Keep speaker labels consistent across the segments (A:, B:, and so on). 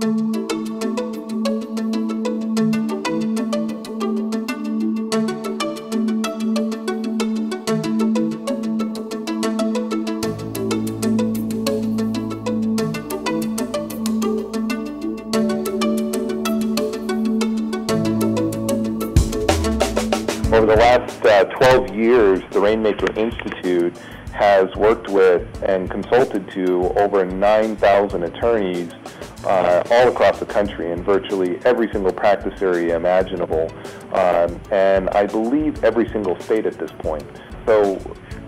A: Over the last 12 years, the Rainmaker Institute has worked with and consulted to over 9,000 attorneys all across the country in virtually every single practice area imaginable, and I believe every single state at this point. So,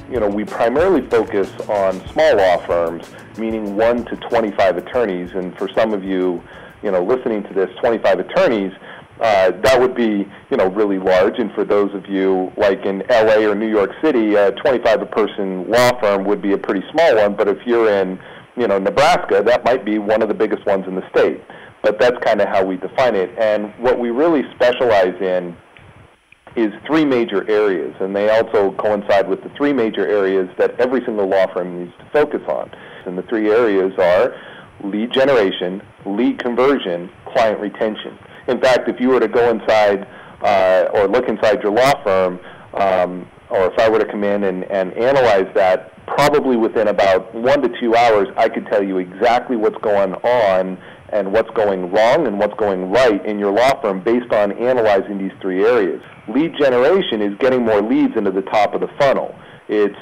A: we primarily focus on small law firms, meaning 1 to 25 attorneys, and for some of you, listening to this, 25 attorneys, that would be, really large. And for those of you like in LA or New York City, a 25-person law firm would be a pretty small one. But if you're in, Nebraska, that might be one of the biggest ones in the state. But that's kind of how we define it. And what we really specialize in is 3 major areas, and they also coincide with the 3 major areas that every single law firm needs to focus on. And the 3 areas are lead generation, lead conversion, client retention. In fact, if you were to go inside or look inside your law firm, or if I were to come in and analyze that, probably within about 1 to 2 hours, I could tell you exactly what's going on and what's going wrong and what's going right in your law firm based on analyzing these 3 areas. Lead generation is getting more leads into the top of the funnel. It's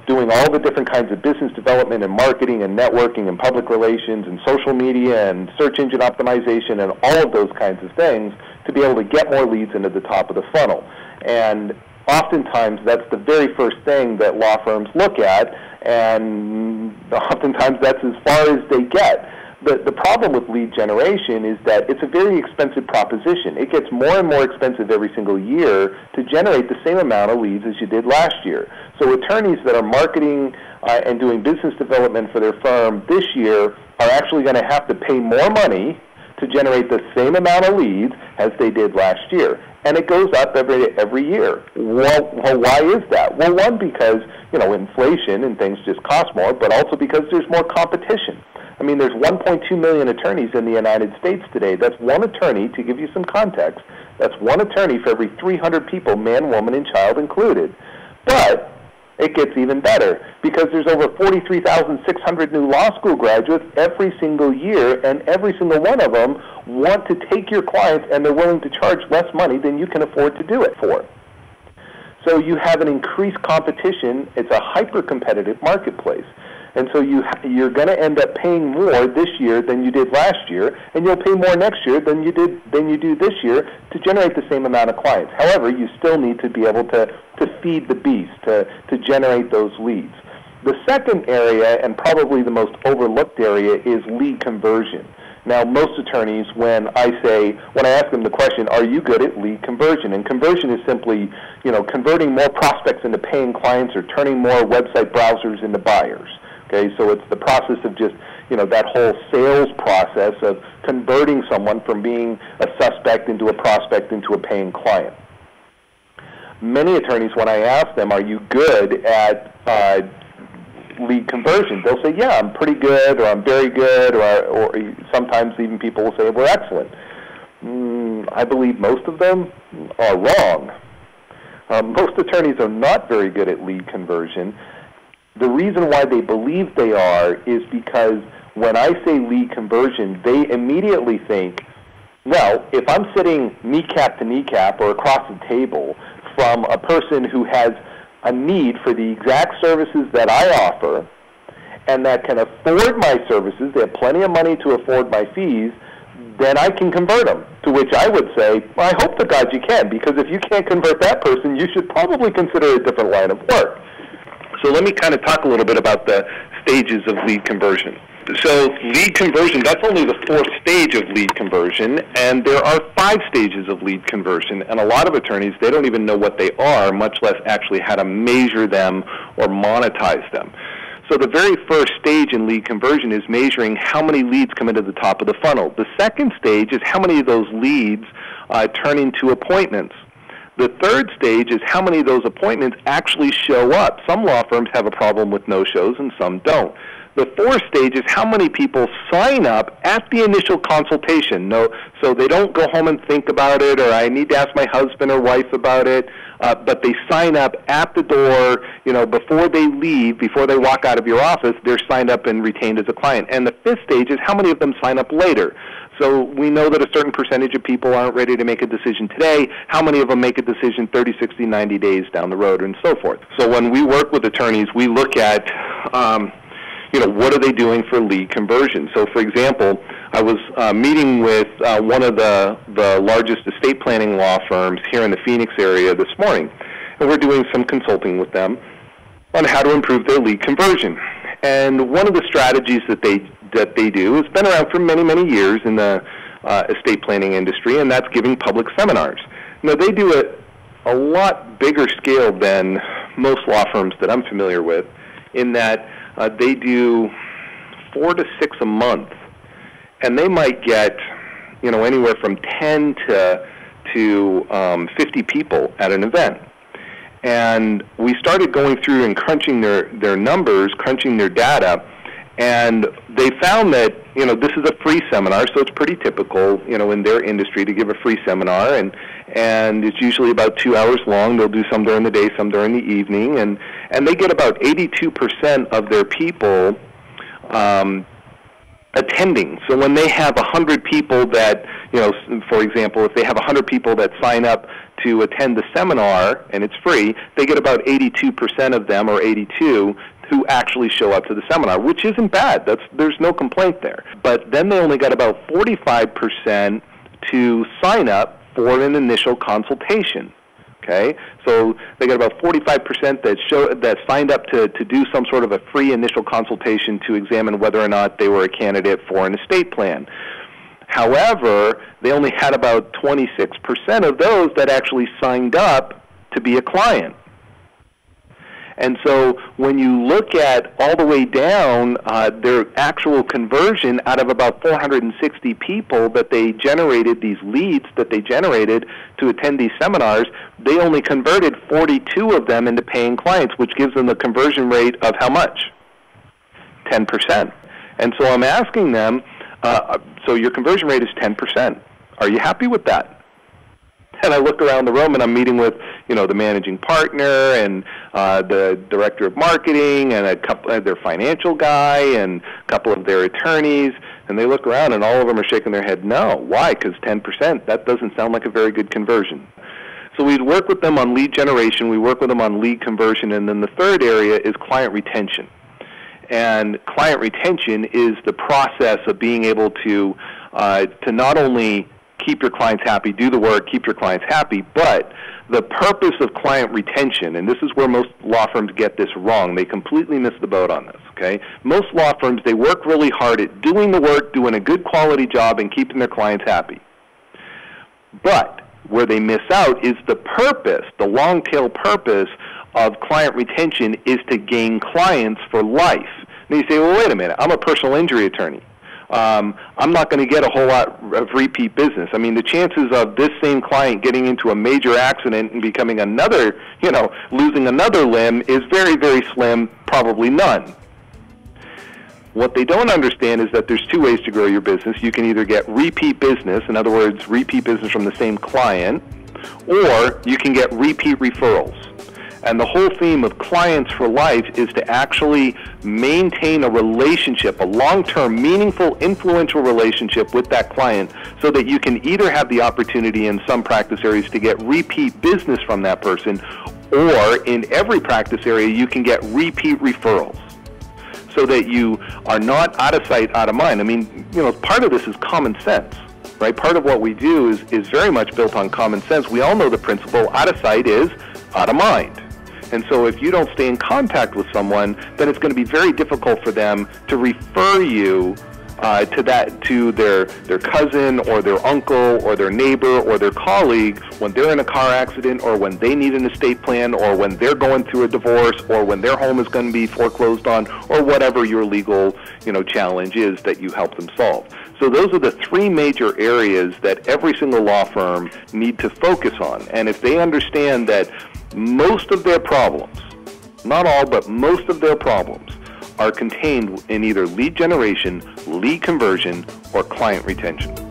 A: doing all the different kinds of business development and marketing and networking and public relations and social media and search engine optimization and all of those kinds of things to be able to get more leads into the top of the funnel. And oftentimes that's the very first thing that law firms look at, and oftentimes that's as far as they get. The problem with lead generation is that it's a very expensive proposition. It gets more and more expensive every single year to generate the same amount of leads as you did last year. So attorneys that are marketing and doing business development for their firm this year are actually going to have to pay more money to generate the same amount of leads as they did last year. And it goes up every year. Well, why is that? Well, one, because inflation and things just cost more, but also because there's more competition. I mean, there's 1.2 million attorneys in the United States today. That's one attorney, to give you some context, that's one attorney for every 300 people, man, woman, and child included. But it gets even better because there's over 43,600 new law school graduates every single year, and every single one of them want to take your clients, and they're willing to charge less money than you can afford to do it for. So you have an increased competition. It's a hyper-competitive marketplace. And so you're going to end up paying more this year than you did last year, and you'll pay more next year than you do this year to generate the same amount of clients. However, you still need to be able to feed the beast, to generate those leads. The second area, and probably the most overlooked area, is lead conversion. Now, most attorneys, when I ask them the question, are you good at lead conversion? And conversion is simply, converting more prospects into paying clients or turning more website browsers into buyers. Okay, so it's the process of just, that whole sales process of converting someone from being a suspect into a prospect into a paying client. Many attorneys, when I ask them, are you good at lead conversion, they'll say, yeah, I'm pretty good, or I'm very good, or sometimes even people will say, we're excellent. I believe most of them are wrong. Most attorneys are not very good at lead conversion. The reason why they believe they are is because when I say lead conversion, they immediately think, well, if I'm sitting kneecap to kneecap or across the table from a person who has a need for the exact services that I offer and that can afford my services, they have plenty of money to afford my fees, then I can convert them. To which I would say, well, I hope to God you can, because if you can't convert that person, you should probably consider a different line of work. So let me kind of talk a little bit about the stages of lead conversion. So lead conversion, that's only the 4th stage of lead conversion, and there are 5 stages of lead conversion, and a lot of attorneys, they don't even know what they are, much less actually how to measure them or monetize them. So the very first stage in lead conversion is measuring how many leads come into the top of the funnel. The second stage is how many of those leads turn into appointments. The third stage is how many of those appointments actually show up. Some law firms have a problem with no-shows and some don't. The fourth stage is how many people sign up at the initial consultation. So they don't go home and think about it, or I need to ask my husband or wife about it, but they sign up at the door, before they leave, before they walk out of your office, they're signed up and retained as a client. And the fifth stage is how many of them sign up later. So we know that a certain percentage of people aren't ready to make a decision today. How many of them make a decision 30, 60, 90 days down the road, and so forth. So when we work with attorneys, we look at, what are they doing for lead conversion? So, for example, I was meeting with one of the largest estate planning law firms here in the Phoenix area this morning, and we're doing some consulting with them on how to improve their lead conversion. And one of the strategies that they do has been around for many, many years in the estate planning industry, and that's giving public seminars. Now, they do it a lot bigger scale than most law firms that I'm familiar with, in that they do 4 to 6 a month, and they might get, anywhere from 10 to 50 people at an event. And we started going through and crunching their numbers, crunching their data, and they found that, this is a free seminar, so it's pretty typical, in their industry to give a free seminar, and it's usually about 2 hours long. They'll do some during the day, some during the evening, and they get about 82% of their people attending. So when they have 100 people that, for example, if they have 100 people that sign up to attend the seminar, and it's free, they get about 82% of them, or 82, who actually show up to the seminar, which isn't bad. There's no complaint there. But then they only got about 45% to sign up for an initial consultation. Okay, so they got about 45% that signed up to do some sort of a free initial consultation to examine whether or not they were a candidate for an estate plan. However, they only had about 26% of those that actually signed up to be a client. And so when you look at all the way down their actual conversion out of about 460 people that they generated, these leads that they generated to attend these seminars, they only converted 42 of them into paying clients, which gives them a conversion rate of how much? 10%. And so I'm asking them, so your conversion rate is 10%. Are you happy with that? And I look around the room, and I'm meeting with, the managing partner and the director of marketing and a couple of their financial guy and a couple of their attorneys, and they look around, and all of them are shaking their head no. Why? Because 10%, that doesn't sound like a very good conversion. So we'd work with them on lead generation, we work with them on lead conversion, and then the third area is client retention. And client retention is the process of being able to not only keep your clients happy, do the work, keep your clients happy, but the purpose of client retention, and this is where most law firms get this wrong, they completely miss the boat on this, okay? Most law firms, they work really hard at doing the work, doing a good quality job, and keeping their clients happy. But where they miss out is the purpose, the long-tail purpose of client retention is to gain clients for life. And you say, well, wait a minute, I'm a personal injury attorney. I'm not going to get a whole lot of repeat business. I mean, the chances of this same client getting into a major accident and becoming another, losing another limb is very, very slim, probably none. What they don't understand is that there's two ways to grow your business. You can either get repeat business, in other words, repeat business from the same client, or you can get repeat referrals. And the whole theme of clients for life is to actually maintain a relationship, a long-term, meaningful, influential relationship with that client so that you can either have the opportunity in some practice areas to get repeat business from that person, or in every practice area you can get repeat referrals so that you are not out of sight, out of mind. I mean, part of this is common sense. Right? Part of what we do is very much built on common sense. We all know the principle, out of sight is out of mind. And so if you don't stay in contact with someone, then it's going to be very difficult for them to refer you to their cousin or their uncle or their neighbor or their colleague when they're in a car accident, or when they need an estate plan, or when they're going through a divorce, or when their home is going to be foreclosed on, or whatever your legal challenge is that you help them solve. So those are the three major areas that every single law firm need to focus on. And if they understand that most of their problems, not all, but most of their problems, are contained in either lead generation, lead conversion, or client retention.